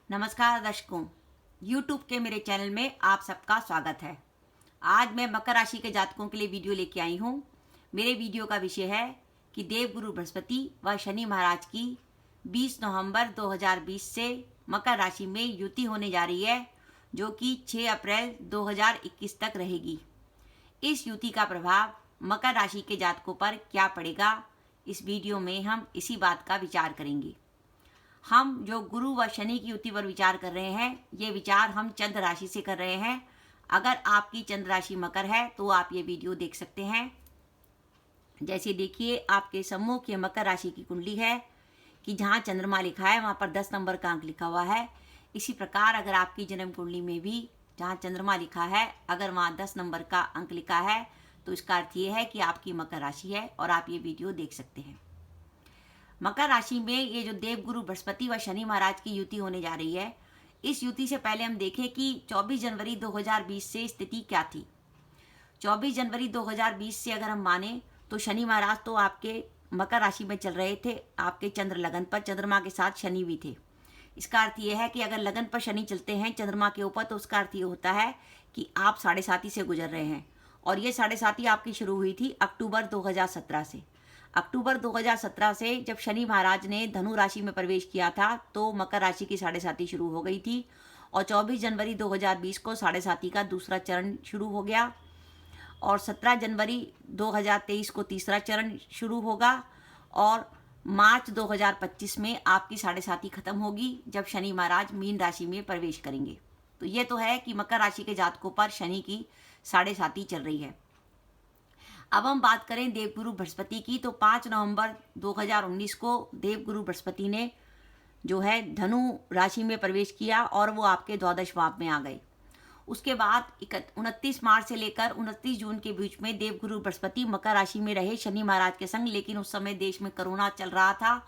नमस्कार दर्शकों, YouTube के मेरे चैनल में आप सबका स्वागत है। आज मैं मकर राशि के जातकों के लिए वीडियो लेके आई हूँ। मेरे वीडियो का विषय है कि देवगुरु बृहस्पति व शनि महाराज की 20 नवंबर 2020 से मकर राशि में युति होने जा रही है, जो कि 6 अप्रैल 2021 तक रहेगी। इस युति का प्रभाव मकर राशि के जातकों पर क्या पड़ेगा, इस वीडियो में हम इसी बात का विचार करेंगे। हम जो गुरु व शनि की युति पर विचार कर रहे हैं, ये विचार हम चंद्र राशि से कर रहे हैं। अगर आपकी चंद्र राशि मकर है तो आप ये वीडियो देख सकते हैं। जैसे देखिए, आपके सम्मुख ये मकर राशि की कुंडली है कि जहाँ चंद्रमा लिखा है वहाँ पर 10 नंबर का अंक लिखा हुआ है। इसी प्रकार अगर आपकी जन्म कुंडली में भी जहाँ चंद्रमा लिखा है, अगर वहाँ 10 नंबर का अंक लिखा है, तो इसका अर्थ ये है कि आपकी मकर राशि है और आप ये वीडियो देख सकते हैं। मकर राशि में ये जो देवगुरु बृहस्पति व शनि महाराज की युति होने जा रही है, इस युति से पहले हम देखें कि 24 जनवरी 2020 से स्थिति क्या थी। 24 जनवरी 2020 से अगर हम माने तो शनि महाराज तो आपके मकर राशि में चल रहे थे, आपके चंद्र लगन पर, चंद्रमा के साथ शनि भी थे। इसका अर्थ ये है कि अगर लगन पर शनि चलते हैं चंद्रमा के ऊपर, तो उसका अर्थ ये होता है कि आप 7.5 से गुजर रहे हैं। और ये 7.5 आपकी शुरू हुई थी अक्टूबर 2017 से। अक्टूबर 2017 से जब शनि महाराज ने धनु राशि में प्रवेश किया था, तो मकर राशि की 7.5 शुरू हो गई थी। और 24 जनवरी 2020 को 7.5 का दूसरा चरण शुरू हो गया। और 17 जनवरी 2023 को तीसरा चरण शुरू होगा। और मार्च 2025 में आपकी 7.5 खत्म होगी, जब शनि महाराज मीन राशि में प्रवेश करेंगे। तो ये तो है कि मकर राशि के जातकों पर शनि की 7.5 चल रही है। अब हम बात करें देवगुरु बृहस्पति की, तो 5 नवंबर 2019 को देवगुरु बृहस्पति ने जो है धनु राशि में प्रवेश किया और वो आपके द्वादश भाव में आ गए। उसके बाद 29 मार्च से लेकर 29 जून के बीच में देवगुरु बृहस्पति मकर राशि में रहे शनि महाराज के संग। लेकिन उस समय देश में कोरोना चल रहा था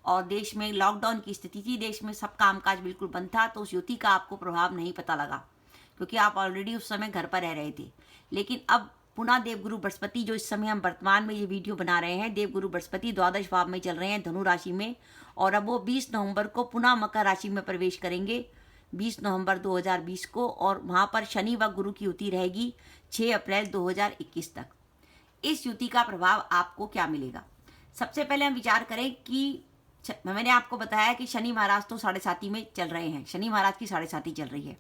और देश में लॉकडाउन की स्थिति थी, देश में सब कामकाज बिल्कुल बंद था, तो उस युति का आपको प्रभाव नहीं पता लगा, क्योंकि आप ऑलरेडी उस समय घर पर रह रहे थे। लेकिन अब पुनः देवगुरु बृहस्पति, जो इस समय हम वर्तमान में ये वीडियो बना रहे हैं, देवगुरु बृहस्पति द्वादश भाव में चल रहे हैं, धनु राशि में, और अब वो 20 नवंबर को पुनः मकर राशि में प्रवेश करेंगे, 20 नवंबर 2020 को। और वहाँ पर शनि व गुरु की युति रहेगी 6 अप्रैल 2021 तक। इस युति का प्रभाव आपको क्या मिलेगा? सबसे पहले हम विचार करें कि मैंने आपको बताया कि शनि महाराज तो 7.5 में चल रहे हैं, शनि महाराज की 7.5 चल रही है।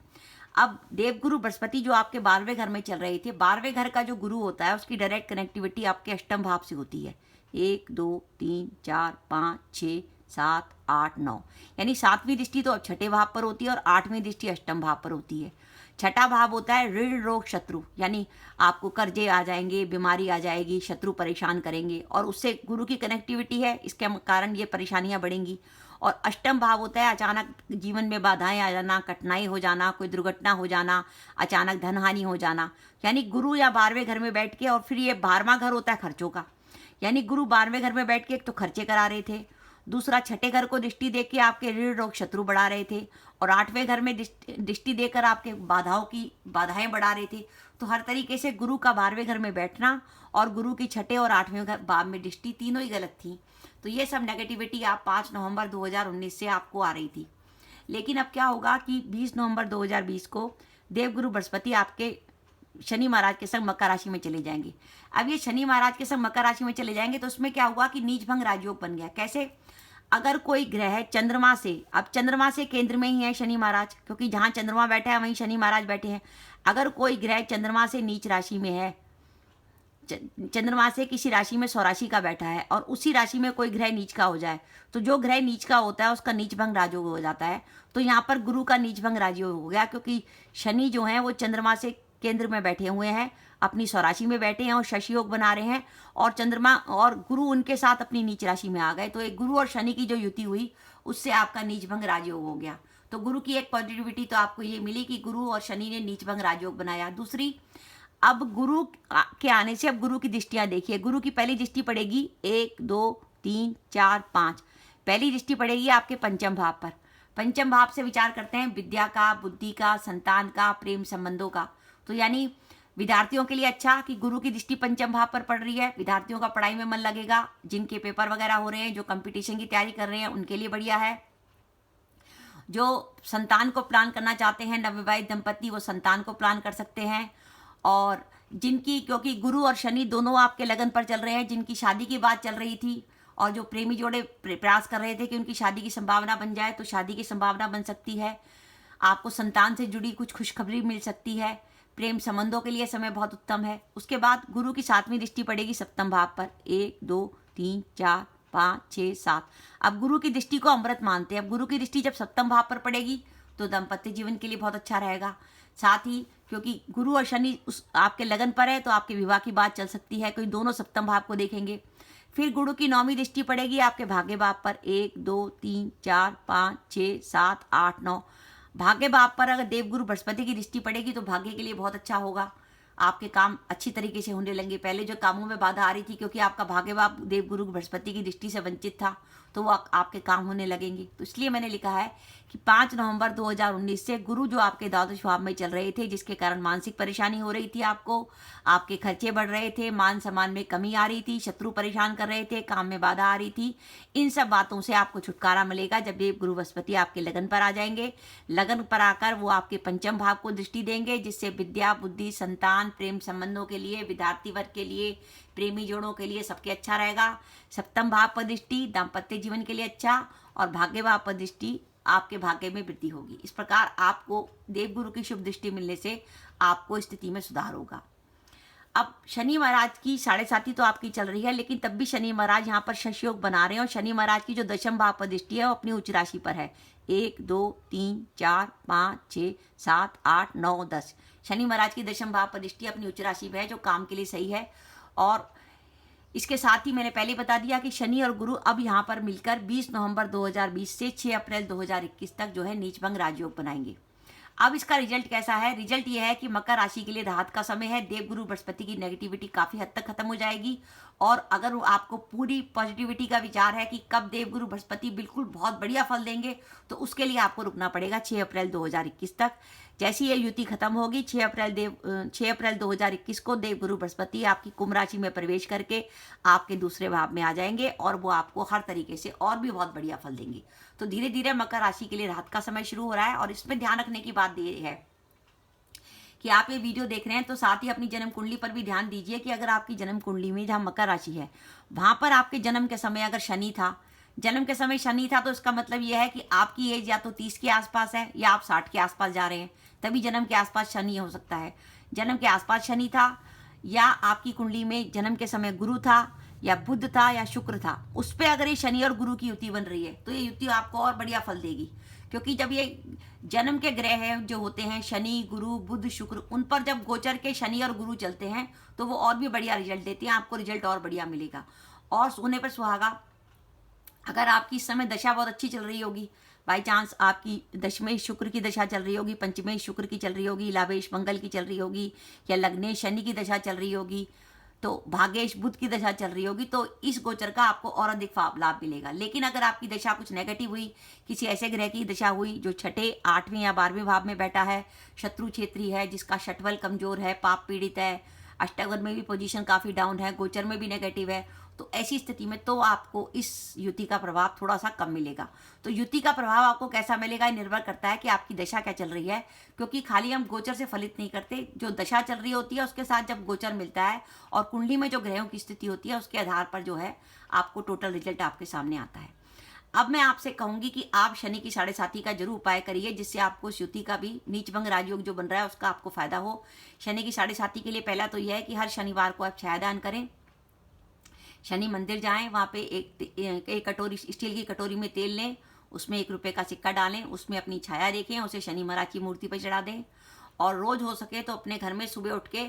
अब देवगुरु बृहस्पति जो आपके 12वें घर में चल रहे थे, 12वें घर का जो गुरु होता है उसकी डायरेक्ट कनेक्टिविटी आपके अष्टम भाव से होती है। 1 2 3 4 5 6 7 8 9, यानी 7वीं दृष्टि तो छठे भाव पर होती है और 8वीं दृष्टि अष्टम भाव पर होती है। छठा भाव होता है ऋण रोग शत्रु, यानी आपको कर्जे आ जाएंगे, बीमारी आ जाएगी, शत्रु परेशान करेंगे, और उससे गुरु की कनेक्टिविटी है, इसके कारण ये परेशानियां बढ़ेंगी। और अष्टम भाव होता है अचानक जीवन में बाधाएं आ जाना, कठिनाई हो जाना, कोई दुर्घटना हो जाना, अचानक धन हानि हो जाना। यानी गुरु या 12वें घर में बैठ के, और फिर ये 12वां घर होता है खर्चों का, यानी गुरु 12वें घर में बैठ के एक तो खर्चे करा रहे थे, दूसरा छठे घर को दृष्टि देके के आपके ऋण रोग शत्रु बढ़ा रहे थे, और 8वें घर में दृष्टि देकर आपके बाधाएं बढ़ा रहे थे। तो हर तरीके से गुरु का 12वें घर में बैठना और गुरु की छठे और 8वें भाव में दृष्टि, तीनों ही गलत थी। तो ये सब नेगेटिविटी आप 5 नवंबर 2019 से आपको आ रही थी। लेकिन अब क्या होगा कि 20 नवंबर 2020 को देवगुरु बृहस्पति आपके शनि महाराज के संग मकर राशि में चले जाएंगे। अब ये शनि महाराज के संग मकर राशि में चले जाएंगे तो उसमें क्या हुआ कि नीच भंग राजयोग बन गया। कैसे? अगर कोई ग्रह चंद्रमा से, अब चंद्रमा से केंद्र में ही है शनि महाराज, क्योंकि जहाँ चंद्रमा बैठा है वहीं शनि महाराज बैठे हैं। अगर कोई ग्रह चंद्रमा से नीच राशि में है, चंद्रमा से किसी राशि में स्वराशि का बैठा है, और उसी राशि में कोई ग्रह नीच का हो जाए, तो जो ग्रह नीच का होता है उसका नीच भंग राजयोग हो जाता है। तो यहाँ पर गुरु का नीच भंग राजयोग हो गया, क्योंकि शनि जो है वो चंद्रमा से केंद्र में बैठे हुए हैं, अपनी स्वराशि में बैठे हैं और शशि योग बना रहे हैं, और चंद्रमा और गुरु उनके साथ अपनी नीच राशि में आ गए। तो एक गुरु और शनि की जो युति हुई, उससे आपका नीच भंग राजयोग हो गया। तो गुरु की एक पॉजिटिविटी तो आपको ये मिली कि गुरु और शनि ने नीच भंग राजयोग बनाया। दूसरी, अब गुरु के आने से अब गुरु की दृष्टियां देखिए। गुरु की पहली दृष्टि पड़ेगी 1 2 3 4 5, पहली दृष्टि पड़ेगी आपके पंचम भाव पर। पंचम भाव से विचार करते हैं विद्या का, बुद्धि का, संतान का, प्रेम संबंधों का। तो यानी विद्यार्थियों के लिए अच्छा कि गुरु की दृष्टि पंचम भाव पर पड़ रही है, विद्यार्थियों का पढ़ाई में मन लगेगा, जिनके पेपर वगैरह हो रहे हैं, जो कंपटीशन की तैयारी कर रहे हैं, उनके लिए बढ़िया है। जो संतान को प्लान करना चाहते हैं नवविवाहित दंपति, वो संतान को प्लान कर सकते हैं। और जिनकी, क्योंकि गुरु और शनि दोनों आपके लगन पर चल रहे हैं, जिनकी शादी की बात चल रही थी और जो प्रेमी जोड़े प्रयास कर रहे थे कि उनकी शादी की संभावना बन जाए, तो शादी की संभावना बन सकती है। आपको संतान से जुड़ी कुछ खुशखबरी मिल सकती है। प्रेम संबंधों के लिए समय बहुत उत्तम है। उसके बाद गुरु की 7वीं दृष्टि पड़ेगी सप्तम भाव पर, 1 2 3 4 5 6 7। अब गुरु की दृष्टि को अमृत मानते हैं। अब गुरु की दृष्टि जब सप्तम भाव पर पड़ेगी तो दाम्पत्य जीवन के लिए बहुत अच्छा रहेगा। साथ ही क्योंकि गुरु और शनि उस आपके लगन पर है, तो आपके विवाह की बात चल सकती है, कोई दोनों सप्तम भाव को देखेंगे। फिर गुरु की 9वीं दृष्टि पड़ेगी आपके भाग्य भाव पर, 1 2 3 4 5 6 7 8 9। भाग्य भाव पर अगर देवगुरु बृहस्पति की दृष्टि पड़ेगी तो भाग्य के लिए बहुत अच्छा होगा। आपके काम अच्छी तरीके से होने लगेंगे। पहले जो कामों में बाधा आ रही थी, क्योंकि आपका भाग्य भाव देवगुरु बृहस्पति की दृष्टि से वंचित था, तो वो आपके काम होने लगेंगे। तो इसलिए मैंने लिखा है कि 5 नवंबर 2019 से गुरु जो आपके द्वादश भाव में चल रहे थे, जिसके कारण मानसिक परेशानी हो रही थी, आपके खर्चे बढ़ रहे थे, मान सम्मान में कमी आ रही थी, शत्रु परेशान कर रहे थे, काम में बाधा आ रही थी, इन सब बातों से आपको छुटकारा मिलेगा जब देव गुरु बृहस्पति आपके लगन पर आ जाएंगे। लगन पर आकर वो आपके पंचम भाव को दृष्टि देंगे, जिससे विद्या, बुद्धि, संतान, प्रेम संबंधों के लिए, विद्यार्थी वर्ग के लिए, प्रेमी जोड़ों के लिए सबके अच्छा रहेगा। सप्तम भाव पर दृष्टि दाम्पत्य जीवन के लिए अच्छा, और भाग्य भाव पर दृष्टि आपके भाग्य में वृद्धि होगी। इस प्रकार आपको देवगुरु की शुभ दृष्टि मिलने से आपको स्थिति में सुधार होगा। अब शनि महाराज की 7.5 तो आपकी चल रही है, लेकिन तब भी शनि महाराज यहाँ पर शश योग बना रहे हैं, और शनि महाराज की जो दशम भाव पर दृष्टि है वो अपनी उच्च राशि पर है। 1 2 3 4 5 6 7 8 9 10। शनि महाराज की दशम भाव पर दृष्टि अपनी उच्च राशि पर है, जो काम के लिए सही है। और इसके साथ ही मैंने पहले बता दिया कि शनि और गुरु अब यहाँ पर मिलकर 20 नवंबर 2020 से 6 अप्रैल 2021 तक जो है नीचभंग राजयोग बनाएंगे। अब इसका रिजल्ट कैसा है? रिजल्ट ये है कि मकर राशि के लिए राहत का समय है। देवगुरु बृहस्पति की नेगेटिविटी काफी हद तक खत्म हो जाएगी, और अगर आपको पूरी पॉजिटिविटी का विचार है कि कब देवगुरु बृहस्पति बिल्कुल बहुत बढ़िया फल देंगे, तो उसके लिए आपको रुकना पड़ेगा 6 अप्रैल 2021 तक। जैसी ये युति खत्म होगी 6 अप्रैल 2021 को देवगुरु बृहस्पति आपकी कुंभ राशि में प्रवेश करके आपके दूसरे भाव में आ जाएंगे, और वो आपको हर तरीके से और भी बहुत बढ़िया फल देंगे। तो धीरे धीरे मकर राशि के लिए राहत का समय शुरू हो रहा है। और इसमें ध्यान रखने की बात ये है कि आप ये वीडियो देख रहे हैं तो साथ ही अपनी जन्म कुंडली पर भी ध्यान दीजिए कि अगर आपकी जन्म कुंडली में जहाँ मकर राशि है, वहां पर आपके जन्म के समय अगर शनि था, जन्म के समय शनि था, तो इसका मतलब यह है कि आपकी एज या तो 30 के आसपास है या आप 60 के आसपास जा रहे हैं, तभी जन्म के आसपास शनि हो सकता है। जन्म के आसपास शनि था, या आपकी कुंडली में जन्म के समय गुरु था, या बुध था, या शुक्र था, उस पर अगर ये शनि और गुरु की युति बन रही है, तो ये युति आपको और बढ़िया फल देगी। क्योंकि जब ये जन्म के ग्रह हैं जो होते हैं शनि, गुरु, बुध, शुक्र, उन पर जब गोचर के शनि और गुरु चलते हैं तो वो और भी बढ़िया रिजल्ट देते हैं, आपको रिजल्ट और बढ़िया मिलेगा। और सोने पर सुहागा, अगर आपकी इस समय दशा बहुत अच्छी चल रही होगी, बाई चांस आपकी दशमेश शुक्र की दशा चल रही होगी, पंचमेश शुक्र की चल रही होगी, लाभेश मंगल की चल रही होगी, या लग्नेश शनि की दशा चल रही होगी, तो भाग्येश बुध की दशा चल रही होगी, तो इस गोचर का आपको और अधिक लाभ मिलेगा। लेकिन अगर आपकी दशा कुछ नेगेटिव हुई, किसी ऐसे ग्रह की दशा हुई जो 6, 8वें या 12वें भाव में बैठा है, शत्रु क्षेत्री है, जिसका षटबल कमजोर है, पाप पीड़ित है, अष्टगर में भी पोजीशन काफ़ी डाउन है, गोचर में भी नेगेटिव है, तो ऐसी स्थिति में तो आपको इस युति का प्रभाव थोड़ा सा कम मिलेगा। तो युति का प्रभाव आपको कैसा मिलेगा, ये निर्भर करता है कि आपकी दशा क्या चल रही है, क्योंकि खाली हम गोचर से फलित नहीं करते, जो दशा चल रही होती है उसके साथ जब गोचर मिलता है और कुंडली में जो ग्रहों की स्थिति होती है उसके आधार पर जो है आपको टोटल रिजल्ट आपके सामने आता है। अब मैं आपसे कहूंगी कि आप शनि की 7.5 का जरूर उपाय करिए, जिससे आपको इस युति का भी नीचभंग राजयोग जो बन रहा है उसका आपको फायदा हो। शनि की 7.5 के लिए पहला तो यह है कि हर शनिवार को आप छायादान करें, शनि मंदिर जाएं, वहाँ पे एक कटोरी, स्टील की कटोरी में तेल लें, उसमें 1 रुपये का सिक्का डालें, उसमें अपनी छाया देखें, उसे शनि महाराज की मूर्ति पर चढ़ा दें। और रोज़ हो सके तो अपने घर में सुबह उठ के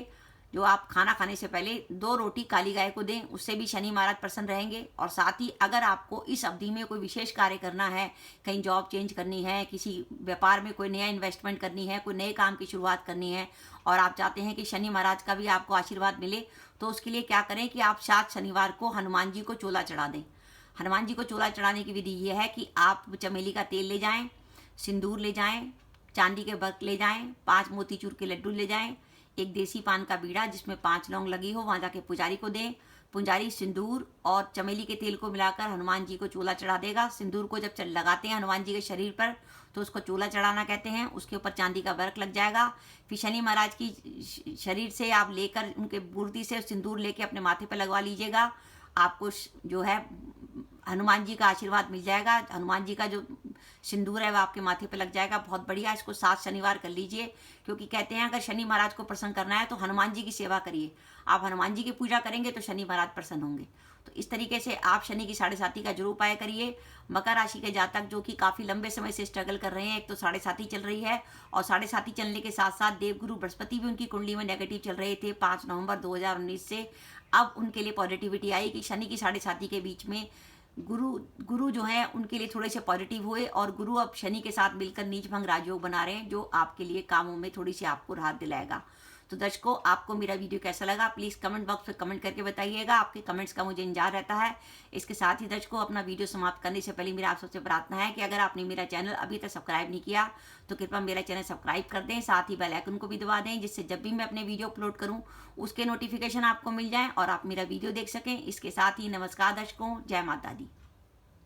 जो आप खाना खाने से पहले 2 रोटी काली गाय को दें, उससे भी शनि महाराज प्रसन्न रहेंगे। और साथ ही अगर आपको इस अवधि में कोई विशेष कार्य करना है, कहीं जॉब चेंज करनी है, किसी व्यापार में कोई नया इन्वेस्टमेंट करनी है, कोई नए काम की शुरुआत करनी है, और आप चाहते हैं कि शनि महाराज का भी आपको आशीर्वाद मिले, तो उसके लिए क्या करें कि आप 7 शनिवार को हनुमान जी को चोला चढ़ा दें। हनुमान जी को चोला चढ़ाने की विधि ये है कि आप चमेली का तेल ले जाएं, सिंदूर ले जाएं, चांदी के वर्क ले जाएं, 5 मोतीचूर के लड्डू ले जाएं, एक देसी पान का बीड़ा जिसमें 5 लौंग लगी हो, वहाँ जाके पुजारी को दें, पुंजारी सिंदूर और चमेली के तेल को मिलाकर हनुमान जी को चूल्हा चढ़ा देगा। सिंदूर को जब लगाते हैं हनुमान जी के शरीर पर तो उसको चूल्हा चढ़ाना कहते हैं। उसके ऊपर चांदी का वर्क लग जाएगा। फिर शनि महाराज की शरीर से आप लेकर उनके मूर्ति से सिंदूर लेके अपने माथे पर लगवा लीजिएगा। आपको जो है हनुमान जी का आशीर्वाद मिल जाएगा। हनुमान जी का जो सिंदूर है वह आपके माथे पे लग जाएगा। बहुत बढ़िया। इसको 7 शनिवार कर लीजिए, क्योंकि कहते हैं अगर शनि महाराज को प्रसन्न करना है तो हनुमान जी की सेवा करिए। आप हनुमान जी की पूजा करेंगे तो शनि महाराज प्रसन्न होंगे। तो इस तरीके से आप शनि की 7.5 का जरूर उपाय करिए। मकर राशि के जातक जो कि काफ़ी लंबे समय से स्ट्रगल कर रहे हैं, एक तो 7.5 चल रही है और 7.5 चलने के साथ साथ देवगुरु बृहस्पति भी उनकी कुंडली में नेगेटिव चल रहे थे 5 नवंबर 2019 से। अब उनके लिए पॉजिटिविटी आई कि शनि की 7.5 के बीच में गुरु जो है उनके लिए थोड़े से पॉजिटिव हुए और गुरु अब शनि के साथ मिलकर नीच भंग राजयोग बना रहे हैं, जो आपके लिए कामों में थोड़ी सी आपको राहत दिलाएगा। तो दर्शकों, आपको मेरा वीडियो कैसा लगा प्लीज़ कमेंट बॉक्स में कमेंट करके बताइएगा। आपके कमेंट्स का मुझे इंतजार रहता है। इसके साथ ही दर्शकों, अपना वीडियो समाप्त करने से पहले मेरा आप सबसे प्रार्थना है कि अगर आपने मेरा चैनल अभी तक सब्सक्राइब नहीं किया तो कृपया मेरा चैनल सब्सक्राइब कर दें, साथ ही बेल आइकन को भी दबा दें, जिससे जब भी मैं अपने वीडियो अपलोड करूँ उसके नोटिफिकेशन आपको मिल जाए और आप मेरा वीडियो देख सकें। इसके साथ ही नमस्कार दर्शकों, जय माता दी।